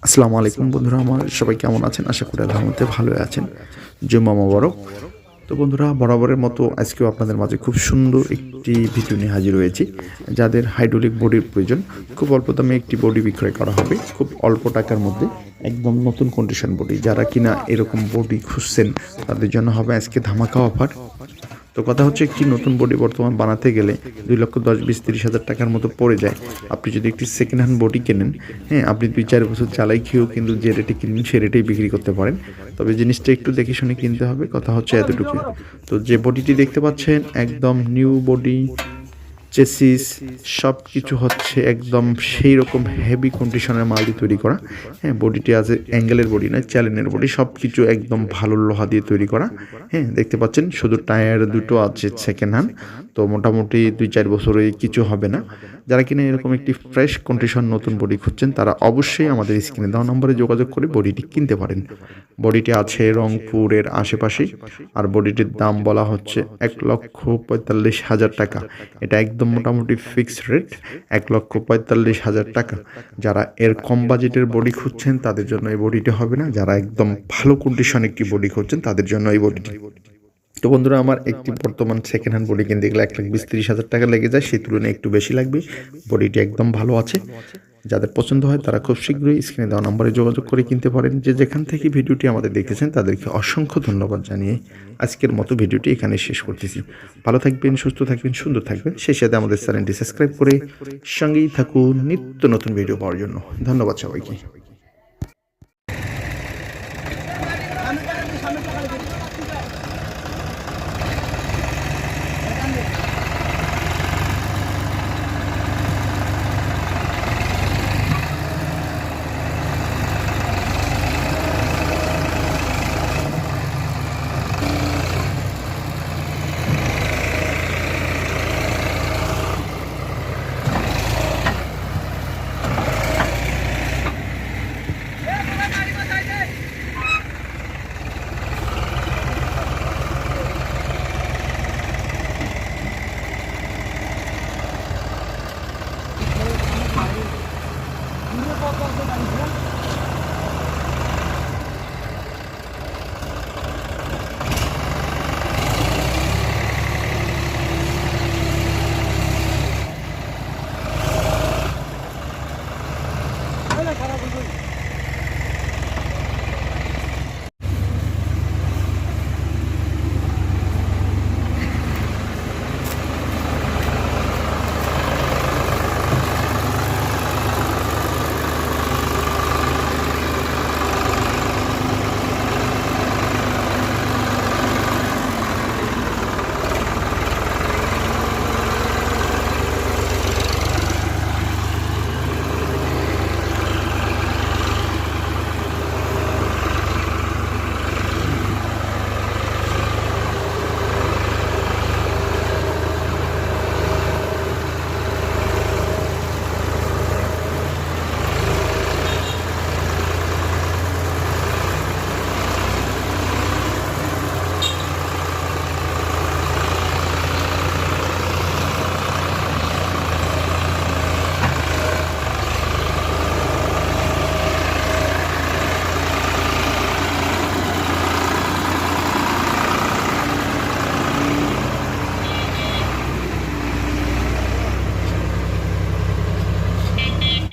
আসসালামু আলাইকুম বন্ধুরা, আমার সবাই কেমন আছেন? আশা করি আল্লাহর রহমতে ভালোই আছেন। জুম্মা মোবারক। তো বন্ধুরা, বরাবরের মতো আজকেও আপনাদের মাঝে খুব সুন্দর একটি ভিডিও নিয়ে হাজির হয়েছি। যাদের হাইড্রোলিক বডির প্রয়োজন, খুব অল্প দামে একটি বডি বিক্রয় করা হবে, খুব অল্প টাকার মধ্যে, একদম নতুন কন্ডিশন বডি। যারা কিনা এরকম বডি খুঁজছেন তাদের জন্য হবে আজকে ধামাকা অফার। তো কথা হচ্ছে, একটি নতুন বডি বর্তমান বানাতে গেলে 2,10,20,30,000 টাকার মতো পড়ে যায়। আপনি যদি একটি সেকেন্ড হ্যান্ড বডি কেনেন, হ্যাঁ, আপনি 2-4 বছর চালাই খেয়েও কিন্তু যে রেটে কিনবেন সে রেটেই বিক্রি করতে পারেন। তবে জিনিসটা একটু দেখে শুনে কিনতে হবে, কথা হচ্ছে এতটুকু। তো যে বডিটি দেখতে পাচ্ছেন, একদম নিউ বডি, চেসিস সব কিছু হচ্ছে একদম সেই রকম হেভি কন্ডিশনের মাল দিয়ে তৈরি করা। হ্যাঁ, বডিটি আছে অ্যাঙ্গেলের বডি নয়, চ্যালেনের বডি, সব কিছু একদম ভালো লোহা দিয়ে তৈরি করা। হ্যাঁ, দেখতে পাচ্ছেন শুধু টায়ার দুটো আছে সেকেন্ড হ্যান্ড। তো মোটামুটি 2-4 বছরে কিছু হবে না। যারা কিনা এরকম একটি ফ্রেশ কন্ডিশন নতুন বডি খুঁজছেন তারা অবশ্যই আমাদের স্ক্রিনে দেওয়া নম্বরে যোগাযোগ করে বডিটি কিনতে পারেন। বডিটি আছে রংপুরের আশেপাশেই, আর বডিটির দাম বলা হচ্ছে 1,45,000 টাকা। এটা একদম মোটামুটি ফিক্সড রেট, 1,45,000 টাকা। যারা এর কম বাজেটের বডি খুঁজছেন তাদের জন্য এই বডিটি হবে না। যারা একদম ভালো কন্ডিশন একটি বডি খুঁজছেন তাদের জন্য এই বডিটি। তো বন্ধুরা, আমার একটি বর্তমান সেকেন্ড হ্যান্ড বডি কিনতে গেলে 1,20,000-30,000 টাকা লেগে যায়, সেই তুলনায় একটু বেশি লাগবে। বডিটি একদম ভালো আছে। যাদের পছন্দ হয় তারা খুব শীঘ্রই স্ক্রিনে দেওয়া নম্বরে যোগাযোগ করে কিনতে পারেন। যে যেখান থেকে ভিডিওটি আমাদের দেখতেছেন তাদেরকে অসংখ্য ধন্যবাদ জানিয়ে আজকের মতো ভিডিওটি এখানে শেষ করতেছি। ভালো থাকবেন, সুস্থ থাকবেন, সুন্দর থাকবেন। সেই সাথে আমাদের চ্যানেলটি সাবস্ক্রাইব করে সঙ্গেই থাকুন নিত্য নতুন ভিডিও পাওয়ার জন্য। ধন্যবাদ সবাইকে। খারাপ